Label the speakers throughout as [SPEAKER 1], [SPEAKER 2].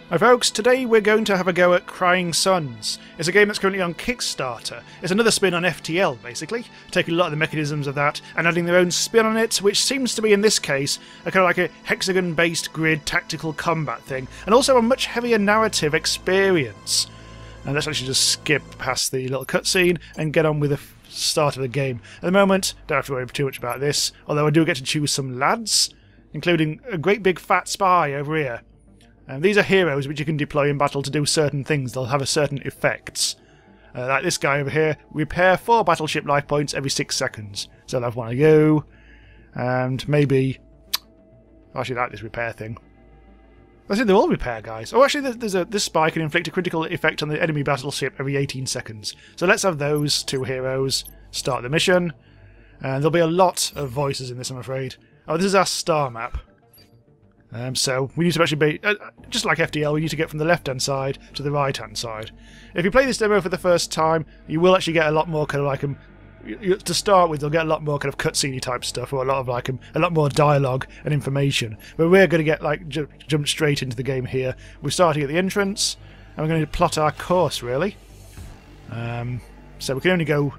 [SPEAKER 1] Hi folks, today we're going to have a go at Crying Suns. It's a game that's currently on Kickstarter. It's another spin on FTL, basically, taking a lot of the mechanisms of that and adding their own spin on it, which seems to be, in this case, a kind of like a hexagon-based grid tactical combat thing, and also a much heavier narrative experience. And let's actually just skip past the little cutscene and get on with the start of the game. At the moment, don't have to worry too much about this, although I do get to choose some lads, including a great big fat spy over here. These are heroes which you can deploy in battle to do certain things. They'll have a certain effects. Like this guy over here, repair 4 battleship life points every 6 seconds. So I'll have one of you, and maybe... I actually like this repair thing. I think they're all repair guys. Oh, actually, this spy can inflict a critical effect on the enemy battleship every 18 seconds. So let's have those 2 heroes start the mission. And there'll be a lot of voices in this, I'm afraid. Oh, this is our star map. So we need to actually be, just like FTL, we need to get from the left-hand side to the right-hand side. If you play this demo for the first time, you will actually get a lot more kind of like, to start with, you'll get a lot more kind of cutscene type stuff, or a lot of like a lot more dialogue and information. But we're going to get like jump straight into the game here. We're starting at the entrance, and we're going to plot our course really. So we can only go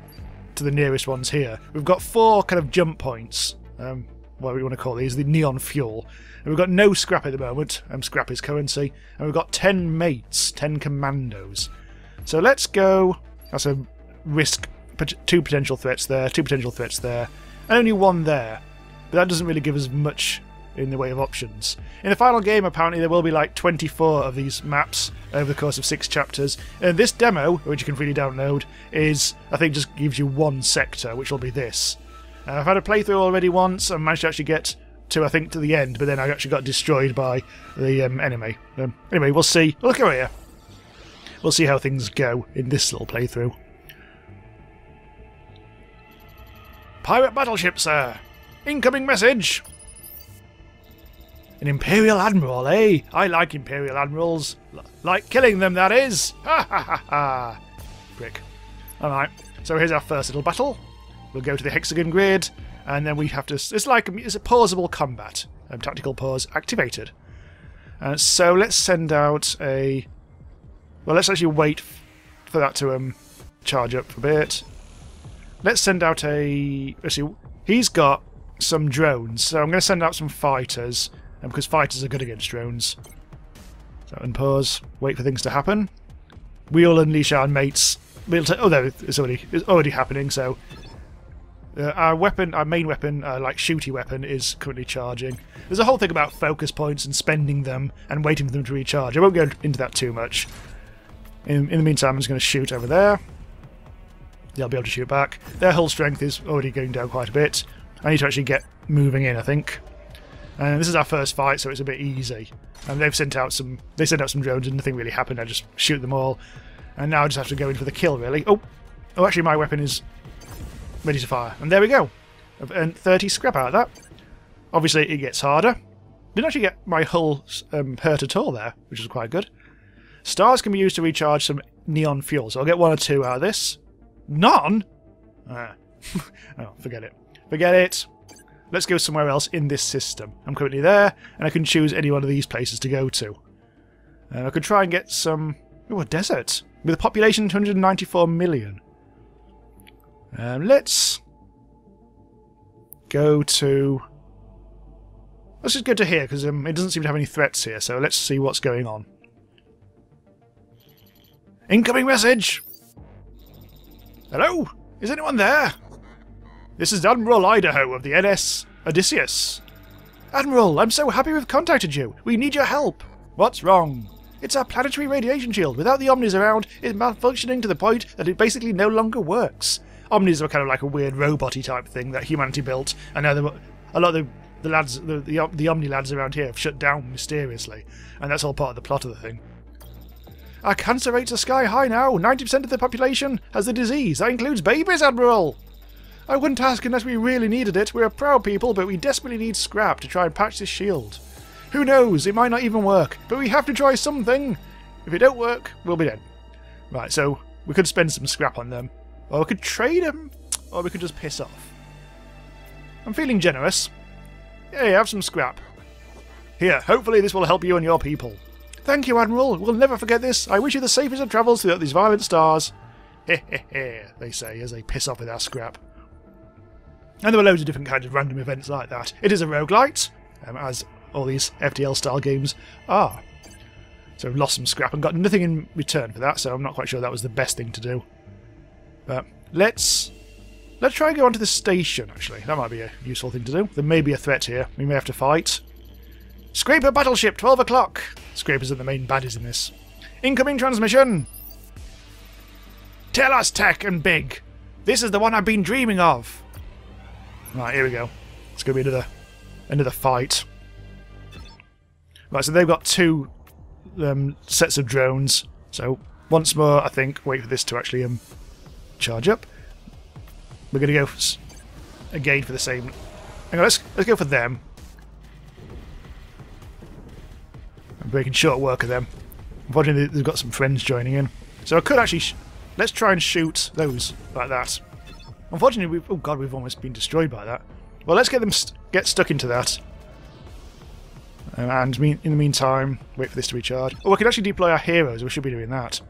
[SPEAKER 1] to the nearest ones here. We've got 4 kind of jump points. What do we want to call these? The neon fuel. And we've got no scrap at the moment. Scrap is currency. And we've got 10 mates, 10 commandos. So let's go. That's a risk. 2 potential threats there, 2 potential threats there, and only 1 there. But that doesn't really give us much in the way of options. In the final game, apparently, there will be like 24 of these maps over the course of 6 chapters. And this demo, which you can freely download, is, I think, just gives you 1 sector, which will be this. I've had a playthrough already once and managed to actually get to, I think, to the end, but then I actually got destroyed by the enemy. Anyway, we'll see. Look over here. We'll see how things go in this little playthrough. Pirate battleship, sir. Incoming message. An Imperial Admiral, eh? I like Imperial Admirals. Like killing them, that is. Ha ha ha ha. Prick. Alright, so here's our first little battle. We'll go to the hexagon grid, and then we have to... It's a pausable combat. Tactical pause activated. So let's send out a... Well, let's actually wait for that to charge up for a bit. Let's send out a... Let's see, he's got some drones, so I'm going to send out some fighters, because fighters are good against drones. So unpause, wait for things to happen. We'll unleash our mates. Oh, there, it's already happening, so... our main weapon, like shooty weapon, is currently charging. There's a whole thing about focus points and spending them and waiting for them to recharge. I won't go into that too much. In the meantime, I'm just going to shoot over there. They'll be able to shoot back. Their hull strength is already going down quite a bit. I need to actually get moving in, I think. And this is our first fight, so it's a bit easy. And they've sent out some. They sent out some drones, and nothing really happened. I just shoot them all, and now I just have to go in for the kill, really. Oh, actually, my weapon is ready to fire. And there we go. I've earned 30 scrap out of that. Obviously, it gets harder. Didn't actually get my hull hurt at all there, which is quite good. Stars can be used to recharge some neon fuel, so I'll get 1 or 2 out of this. None? Oh, forget it. Forget it. Let's go somewhere else in this system. I'm currently there, and I can choose any one of these places to go to. I could try and get some... Oh, a desert. With a population of 294 million. Let's go to... Let's just go to here, because it doesn't seem to have any threats here, so let's see what's going on. Incoming message! Hello? Is anyone there? This is Admiral Idaho of the NS Odysseus. Admiral, I'm so happy we've contacted you. We need your help. What's wrong? It's our planetary radiation shield. Without the Omnis around, it's malfunctioning to the point that it basically no longer works. Omnis are kind of like a weird robot-y type thing that humanity built, and now a lot of the lads, the Omni lads around here have shut down mysteriously, and that's all part of the plot of the thing. Our cancer rates are sky high now. 90% of the population has the disease. That includes babies, Admiral. I wouldn't ask unless we really needed it. We're a proud people, but we desperately need scrap to try and patch this shield. Who knows? It might not even work, but we have to try something. If it don't work, we'll be dead. Right, so we could spend some scrap on them, or we could trade them, or we could just piss off. I'm feeling generous. Hey, have some scrap. Here, hopefully this will help you and your people. Thank you, Admiral. We'll never forget this. I wish you the safest of travels throughout these violent stars. Heh heh heh, they say as they piss off with our scrap. And there were loads of different kinds of random events like that. It is a roguelite, as all these FTL-style games are. So I've lost some scrap and got nothing in return for that, so I'm not quite sure that was the best thing to do. But let's try and go onto the station, actually. That might be a useful thing to do. There may be a threat here. We may have to fight. Scraper battleship, 12 o'clock! Scrapers are the main baddies in this. Incoming transmission! Tell us, Tech and Big! This is the one I've been dreaming of! Right, here we go. It's going to be another fight. Right, so they've got two sets of drones. So, once more, I think, wait for this to actually charge up. We're going to go again for the same... Hang on, let's go for them. I'm making short work of them. Unfortunately, they've got some friends joining in. So I could actually... let's try and shoot those like that. Unfortunately, oh god, we've almost been destroyed by that. Well, let's get them get stuck into that. And in the meantime, wait for this to recharge. Oh, we could actually deploy our heroes. We should be doing that.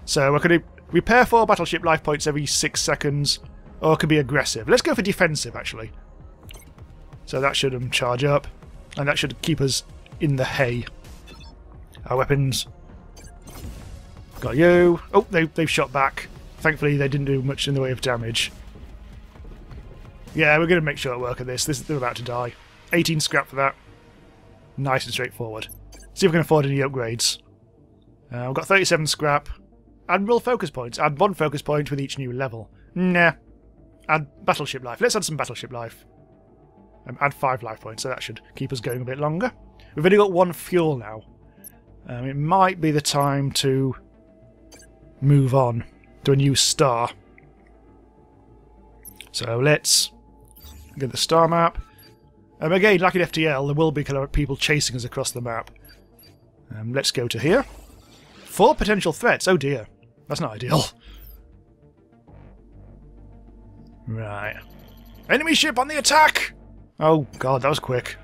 [SPEAKER 1] So I could repair 4 battleship life points every 6 seconds, or it could be aggressive. Let's go for defensive, actually. So that should charge up, and that should keep us in the hay. Our weapons. Got you. Oh, they've shot back. Thankfully, they didn't do much in the way of damage. Yeah, we're going to make short work of this. They're about to die. 18 scrap for that. Nice and straightforward. See if we can afford any upgrades. We've got 37 scrap. Admiral focus points. Add 1 focus point with each new level. Nah. Add battleship life. Let's add some battleship life. Add 5 life points, so that should keep us going a bit longer. We've only got 1 fuel now. It might be the time to move on to a new star. So let's get the star map. Again, like in FTL, there will be kind of people chasing us across the map. Let's go to here. 4 potential threats. Oh dear. That's not ideal. Right. Enemy ship on the attack! Oh god, that was quick.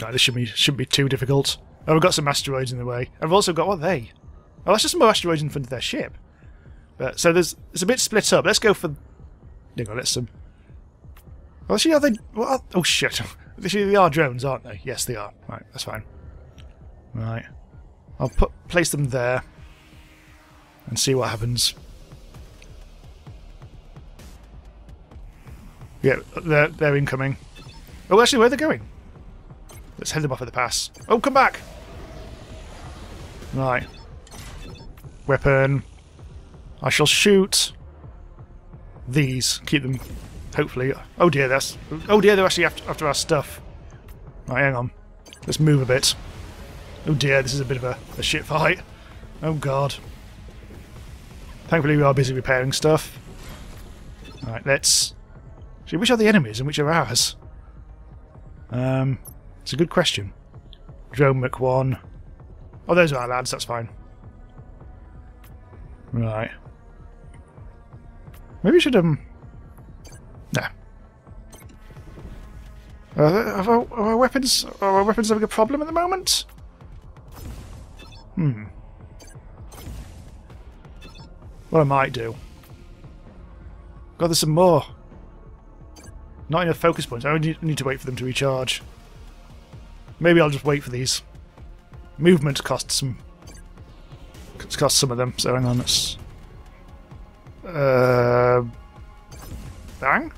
[SPEAKER 1] Right, this shouldn't be too difficult. Oh, we've got some asteroids in the way. I've also got, what are they? Oh, that's just some more asteroids in front of their ship. But, so it's a bit split up. Let's go for... Hang on, let's some... Oh, actually, are they... What? Oh, shit. Actually, they are drones, aren't they? Yes, they are. Right, that's fine. Right. I'll place them there. And see what happens. Yeah, they're incoming. Oh, actually, where are they going? Let's head them off at the pass. Oh, come back! Right. Weapon. I shall shoot these. Keep them, hopefully. Oh dear, they're actually after our stuff. Right, hang on. Let's move a bit. Oh dear, this is a bit of a shit fight. Oh god. Thankfully we are busy repairing stuff. Right, let's... See, which are the enemies and which are ours? It's a good question. Drone Mach 1. Oh, those are our lads, that's fine. Right. Maybe we should, Nah. Are our weapons having a problem at the moment? What I might do... God, there's some more. Not enough focus points. I need to wait for them to recharge. Maybe I'll just wait for these. Movement costs some of them, so hang on, let's... Bang?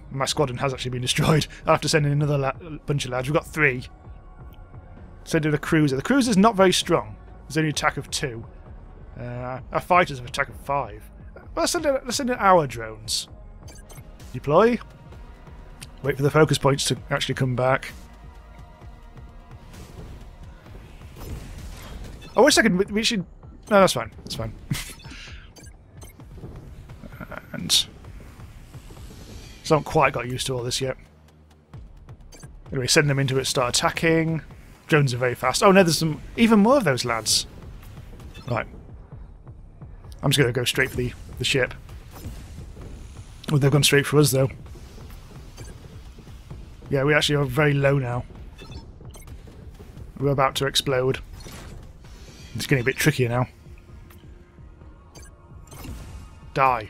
[SPEAKER 1] My squadron has actually been destroyed. I'll have to send in another bunch of lads. We've got 3. Send in a cruiser. The cruiser's not very strong. There's only an attack of 2. Our fighters have an attack of 5. Well, let's send in our drones. Deploy. Wait for the focus points to actually come back. Oh, wait a second. We should... No, that's fine. That's fine. And... So I haven't quite got used to all this yet. Anyway, send them into it, start attacking. Drones are very fast. Oh no, there's some even more of those lads. Right. I'm just going to go straight for the ship. Oh, they've gone straight for us though. Yeah, we actually are very low now. We're about to explode. It's getting a bit trickier now. Die.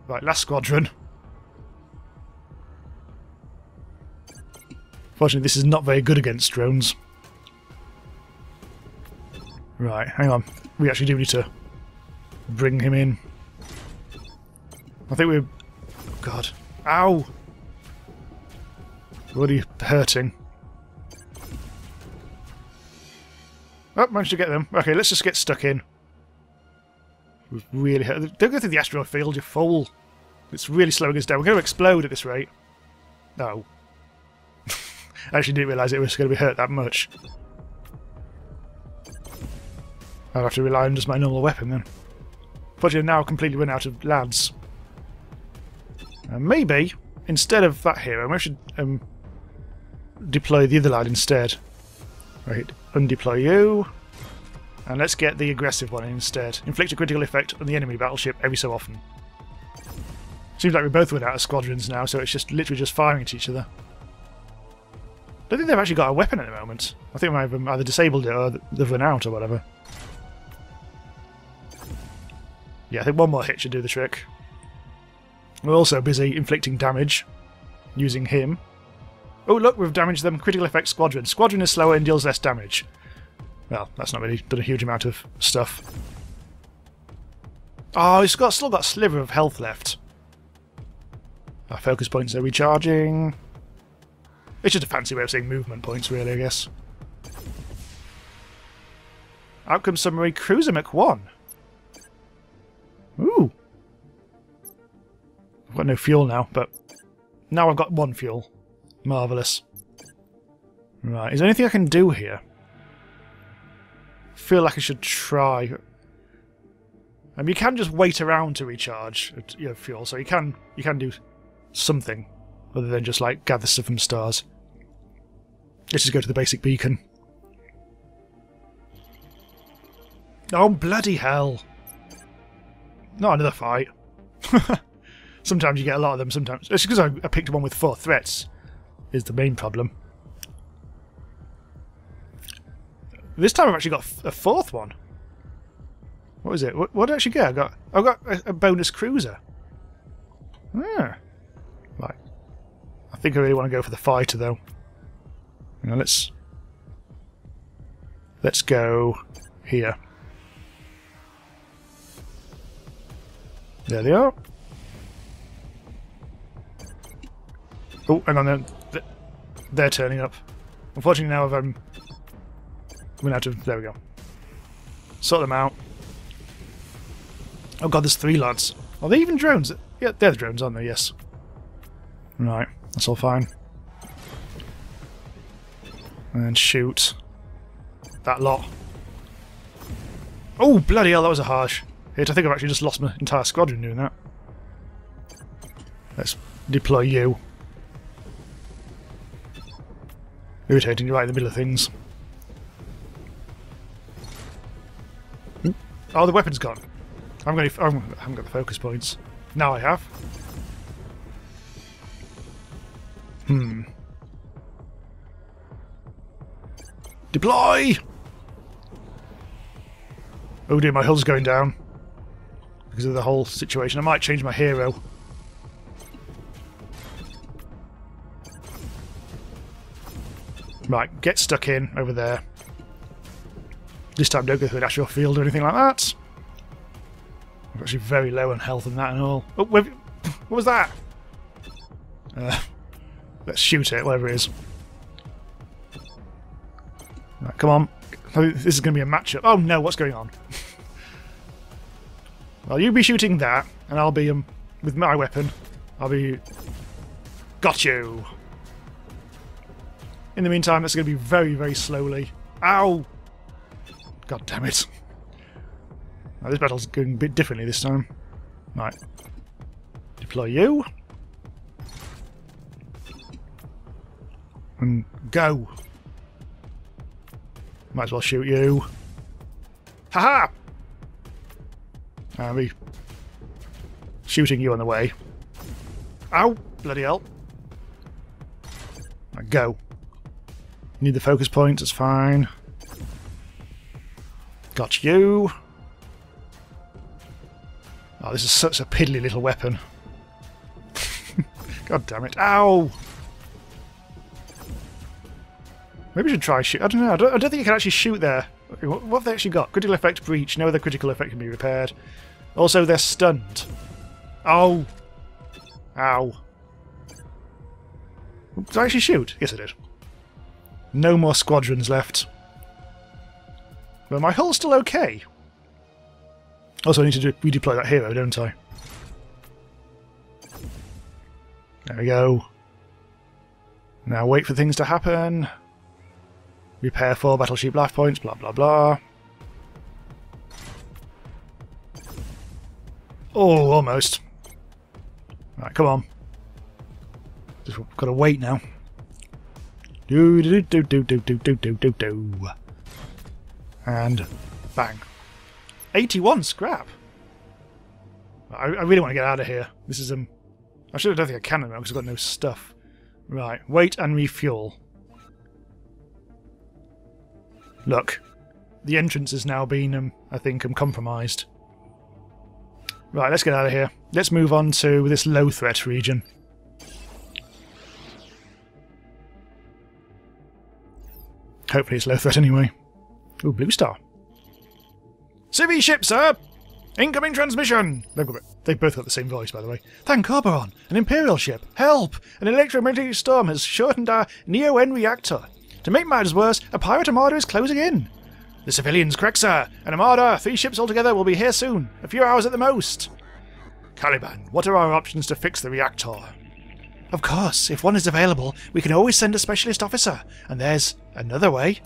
[SPEAKER 1] Right, last squadron. Fortunately, this is not very good against drones. Right, hang on. We actually do need to bring him in. I think we're... Oh, God. Ow! What are you hurting? Oh, managed to get them. Okay, let's just get stuck in. We've really hurt. Don't go through the asteroid field, you fool. It's really slowing us down. We're going to explode at this rate. No. I actually didn't realise it was going to be hurt that much. I'll have to rely on just my normal weapon then. Fortunately, I've now completely run out of lads. Maybe, instead of that hero, I should deploy the other lad instead. Right, undeploy you. And let's get the aggressive one instead. Inflict a critical effect on the enemy battleship every so often. Seems like we both went out of squadrons now, so it's just literally just firing at each other. I don't think they've actually got a weapon at the moment. I think I've either disabled it or they've run out or whatever. Yeah, I think one more hit should do the trick. We're also busy inflicting damage using him. Oh look, we've damaged them. Critical effect squadron. Squadron is slower and deals less damage. Well, that's not really done a huge amount of stuff. Oh, he's still got a sliver of health left. Our focus points are recharging. It's just a fancy way of saying movement points, really, I guess. Outcome summary, Cruiser Mach 1. Ooh. I've got no fuel now, but now I've got 1 fuel. Marvellous. Right, is there anything I can do here? I feel like I should try. You can just wait around to recharge your fuel, so you can do something other than just like gather stuff from stars. Let's just go to the basic beacon. Oh bloody hell! Not another fight. Sometimes you get a lot of them. Sometimes it's because I picked one with 4 threats. Is the main problem. This time I've actually got a 4th one. What is it? What did I actually get? I've got a bonus cruiser. Ah. Right. I think I really want to go for the fighter though. Now let's go here. There they are. Oh, hang on, they're turning up. Unfortunately now I've run out of... There we go. Sort them out. Oh god, there's 3 lads. Are they even drones? Yeah, they're the drones, aren't they? Yes. Right, that's all fine. And shoot that lot. Oh, bloody hell, that was a harsh hit. I think I've actually just lost my entire squadron doing that. Let's deploy you. Irritating, you're right in the middle of things. Oh, the weapon's gone. I haven't got the focus points. Now I have. Deploy! Oh dear, my hull's going down. Because of the whole situation. I might change my hero. Right, get stuck in over there. This time don't go through an actual field or anything like that. I'm actually very low on health and that and all. Oh, what was that? Let's shoot it, whatever it is. Right, come on. This is going to be a matchup. Oh no, what's going on? Well, you be shooting that, and I'll be, with my weapon, I'll be... Got you! In the meantime, that's going to be very, very slowly. Ow! God damn it. Now, this battle's going a bit differently this time. Right. Deploy you. And go. Might as well shoot you. Haha! I'll be shooting you on the way. Ow! Bloody hell. Now go. Need the focus points, it's fine. Got you. Oh, this is such a piddly little weapon. God damn it. Ow! Maybe we should try shoot. I don't know. I don't think you can actually shoot there. What have they actually got? Critical effect breach. No other critical effect can be repaired. Also, they're stunned. Oh! Ow. Did I actually shoot? Yes, I did. No more squadrons left. But my hull's still okay. Also, I need to redeploy that hero, don't I? There we go. Now wait for things to happen. Repair 4 battleship life points, blah blah blah. Oh, almost. Right, come on. Just gotta wait now. Do do do do do do do do do do. And bang. 81 scrap. I really want to get out of here. This is I should have done think I can now because I've got no stuff. Right, wait and refuel. Look, the entrance has now been, I think, compromised. Right, let's get out of here. Let's move on to this low threat region. Hopefully it's low threat anyway. Ooh, blue star. Civvy ship, sir! Incoming transmission! They've both got the same voice, by the way. Thank Oberon! An Imperial ship! Help! An electromagnetic storm has shortened our Neo-N reactor. To make matters worse, a pirate armada is closing in. The civilian's correct, sir. An armada, 3 ships altogether, will be here soon. A few hours at the most. Caliban, what are our options to fix the reactor? Of course, if one is available, we can always send a specialist officer. And there's another way.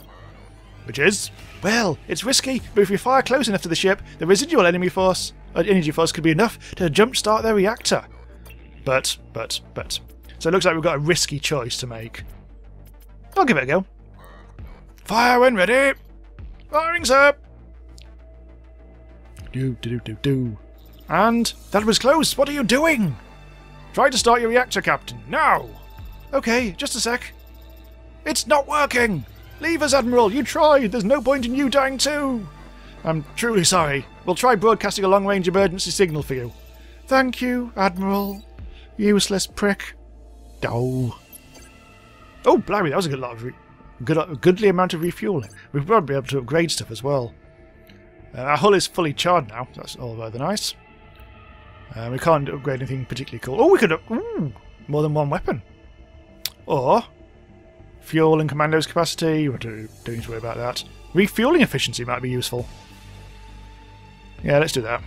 [SPEAKER 1] Which is? Well, it's risky, but if we fire close enough to the ship, the residual energy force could be enough to jumpstart their reactor. But. So it looks like we've got a risky choice to make. I'll give it a go. Fire when ready! Firing, sir! Do. And that was close. What are you doing? Try to start your reactor, Captain. Now! Okay, just a sec. It's not working! Leave us, Admiral! You tried! There's no point in you dying too! I'm truly sorry. We'll try broadcasting a long-range emergency signal for you. Thank you, Admiral. Useless prick. Oh. Oh, blimey, that was a good lot of goodly amount of refueling. We'll probably be able to upgrade stuff as well. Our hull is fully charred now. That's all rather nice. We can't upgrade anything particularly cool. Oh, we could more than one weapon. Or fuel and commandos capacity. We don't need to worry about that. Refueling efficiency might be useful. Yeah, let's do that.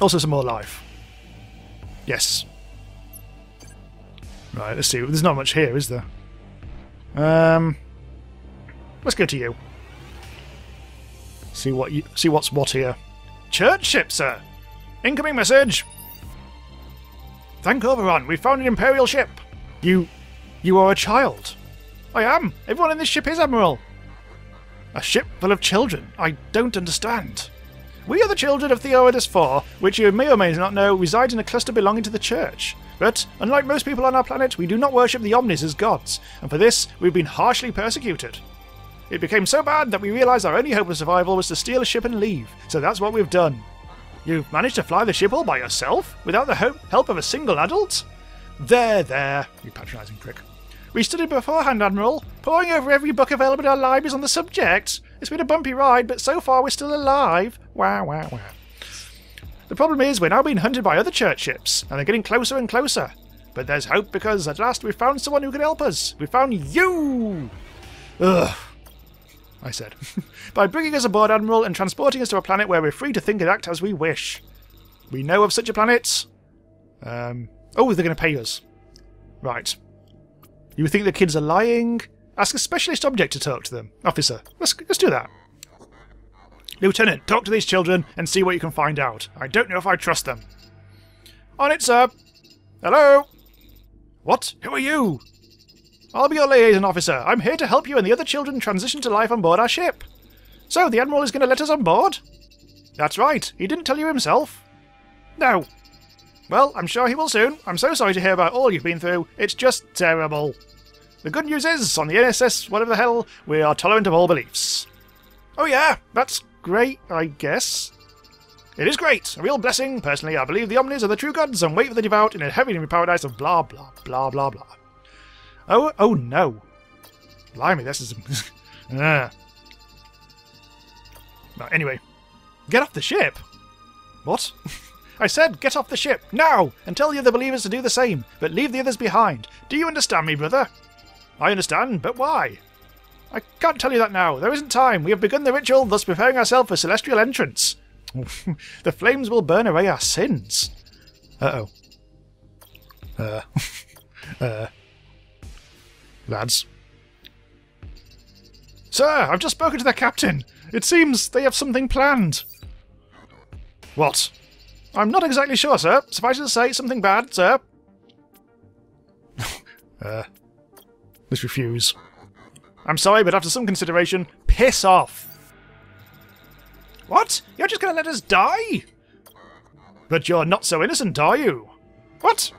[SPEAKER 1] Also some more life. Yes. Right, let's see. There's not much here, is there? Let's go to you. See what's what here. Church ship, sir. Incoming message. Thank Oberon. We found an Imperial ship. You are a child. I am. Everyone in this ship is, Admiral. A ship full of children. I don't understand. We are the children of Theodus IV, which you may or may not know resides in a cluster belonging to the Church. But, unlike most people on our planet, we do not worship the Omnis as gods, and for this we've been harshly persecuted. It became so bad that we realised our only hope of survival was to steal a ship and leave, so that's what we've done. You've managed to fly the ship all by yourself, without the help of a single adult? There, you patronising prick. We studied beforehand, Admiral, poring over every book available in our libraries on the subject. It's been a bumpy ride, but so far we're still alive. Wow. The problem is we're now being hunted by other church ships, and they're getting closer and closer. But there's hope because at last we've found someone who can help us. We found you! Ugh, I said. By bringing us aboard, Admiral, and transporting us to a planet where we're free to think and act as we wish. We know of such a planet. Oh, they're going to pay us. Right. You think the kids are lying? Ask a specialist object to talk to them. Officer, let's do that. Lieutenant, talk to these children and see what you can find out. I don't know if I trust them. On it, sir. Hello? What? Who are you? I'll be your liaison officer. I'm here to help you and the other children transition to life on board our ship. So, the Admiral is going to let us on board? That's right. He didn't tell you himself. No. Well, I'm sure he will soon. I'm so sorry to hear about all you've been through. It's just terrible. The good news is, on the NSS, whatever the hell, we are tolerant of all beliefs. Oh yeah, that's great, I guess. It is great, a real blessing. Personally, I believe the Omnis are the true gods and wait for the devout in a heavenly paradise of blah blah blah blah blah. Oh no. Blimey, this is... Right, anyway, get off the ship. What? I said get off the ship, now, and tell the other believers to do the same, but leave the others behind. Do you understand me, brother? I understand, but why? I can't tell you that now. There isn't time. We have begun the ritual, thus preparing ourselves for celestial entrance. The flames will burn away our sins. Uh-oh. Lads. Sir, I've just spoken to the captain. It seems they have something planned. What? I'm not exactly sure, sir. Suffice it to say, something bad, sir. Let's refuse. I'm sorry, but after some consideration, piss off. What? You're just going to let us die? But you're not so innocent, are you? What?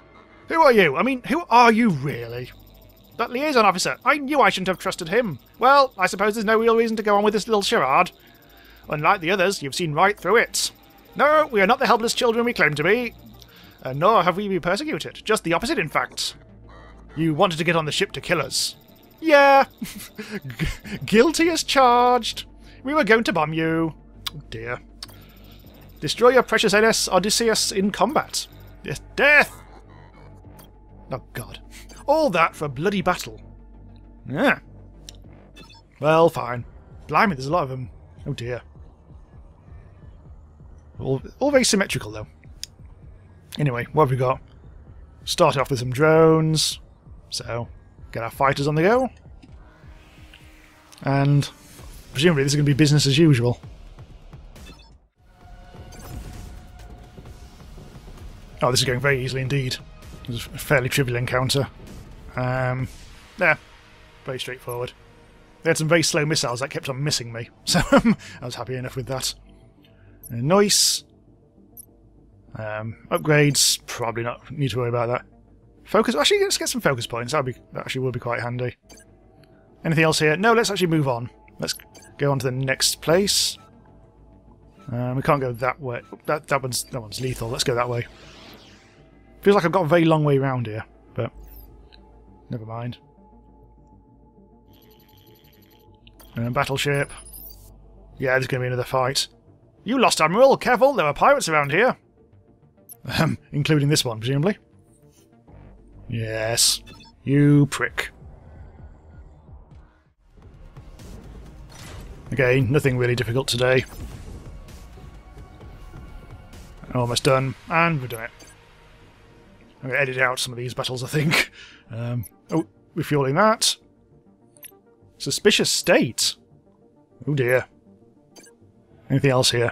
[SPEAKER 1] Who are you? I mean, who are you really? That liaison officer. I knew I shouldn't have trusted him. Well, I suppose there's no real reason to go on with this little charade. Unlike the others, you've seen right through it. No, we are not the helpless children we claim to be. Nor have we been persecuted. Just the opposite, in fact. You wanted to get on the ship to kill us. Yeah. Guilty as charged. We were going to bomb you. Oh dear. Destroy your precious NS Odysseus in combat. Death! Oh god. All that for a bloody battle. Yeah. Well, fine. Blimey, there's a lot of them. Oh dear. All very symmetrical, though. Anyway, what have we got? Start off with some drones. So, get our fighters on the go. And presumably this is going to be business as usual. Oh, this is going very easily indeed. It was a fairly trivial encounter. Yeah, very straightforward. They had some very slow missiles that kept on missing me, so I was happy enough with that. Nice. Upgrades, probably not need to worry about that. Focus, actually let's get some focus points, that actually would be quite handy. Anything else here? No, let's actually move on. Let's go on to the next place. We can't go that way. That one's lethal, let's go that way. Feels like I've got a very long way around here, but never mind. Battleship. Yeah, there's going to be another fight. You lost, Admiral! Careful, there are pirates around here! Including this one, presumably. Yes. You prick. Again, nothing really difficult today. Almost done, and we've done it. I'm going to edit out some of these battles, I think. Oh, refueling that. Suspicious state. Oh dear. Anything else here?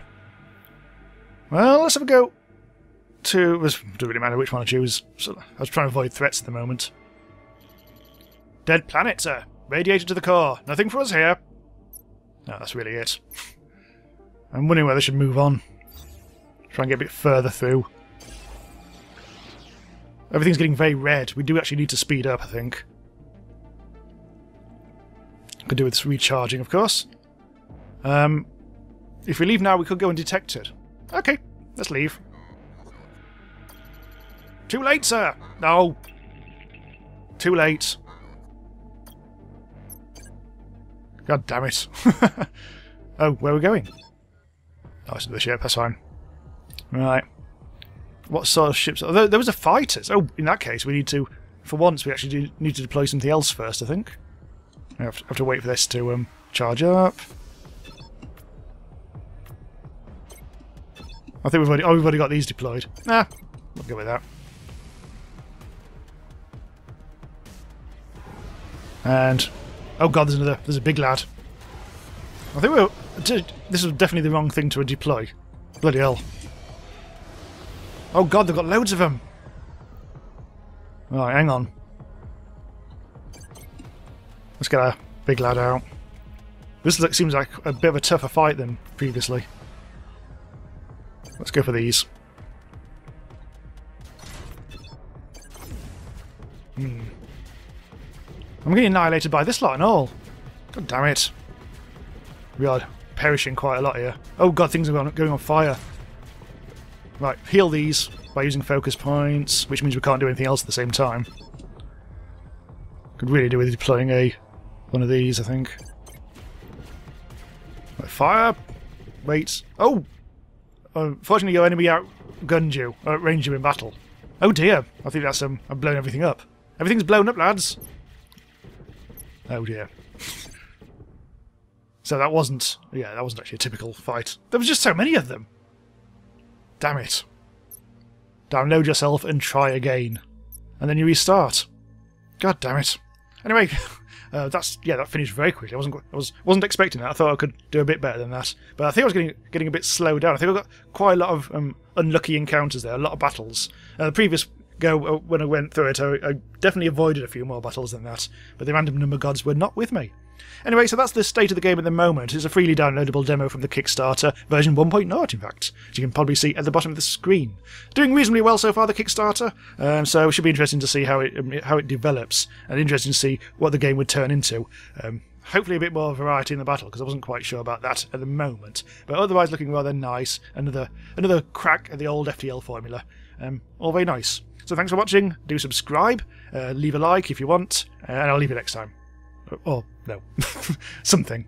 [SPEAKER 1] Well, let's have a go to... It doesn't really matter which one I choose. So I was trying to avoid threats at the moment. Dead planet, sir. Radiated to the core. Nothing for us here. No, that's really it. I'm wondering whether I should move on. Try and get a bit further through. Everything's getting very red. We do actually need to speed up, I think. Could do with this recharging, of course. If we leave now, we could go undetected. Okay, let's leave. Too late, sir! No! Too late. God damn it. Oh, where are we going? Oh, it's the ship, that's fine. Right. What sort of ships? Oh, there was a fighters. Oh, in that case, we need to... For once, we actually need to deploy something else first, I think. I have to wait for this to charge up. I think we've already got these deployed. Nah, we'll go with that. And oh god, there's a big lad. I think this is definitely the wrong thing to deploy. Bloody hell! Oh god, they've got loads of them. Right, hang on. Let's get our big lad out. This seems like a bit of a tougher fight than previously. Let's go for these. I'm getting annihilated by this lot and all. God damn it. We are perishing quite a lot here. Oh god, things are going on fire. Right, heal these by using focus points, which means we can't do anything else at the same time. Could really do with deploying one of these, I think. Right, fire! Wait. Oh! Fortunately, your enemy outgunned you, outranged you in battle. Oh dear, I think that's I've blown everything up. Everything's blown up, lads! Oh dear. So that wasn't actually a typical fight. There was just so many of them. Damn it. Download yourself and try again. And then you restart. God damn it. Anyway, that finished very quickly. I wasn't expecting that. I thought I could do a bit better than that. But I think I was getting a bit slowed down. I think I got quite a lot of unlucky encounters there, a lot of battles. The previous go, when I went through it, I definitely avoided a few more battles than that. But the random number gods were not with me. Anyway, so that's the state of the game at the moment. It's a freely downloadable demo from the Kickstarter, version 1.0 in fact, as you can probably see at the bottom of the screen. Doing reasonably well so far, the Kickstarter, so it should be interesting to see how it develops, and interesting to see what the game would turn into. Hopefully a bit more variety in the battle, because I wasn't quite sure about that at the moment. But otherwise looking rather nice. Another crack at the old FTL formula. All very nice. So thanks for watching, do subscribe, leave a like if you want, and I'll leave you next time. Or, no. Something.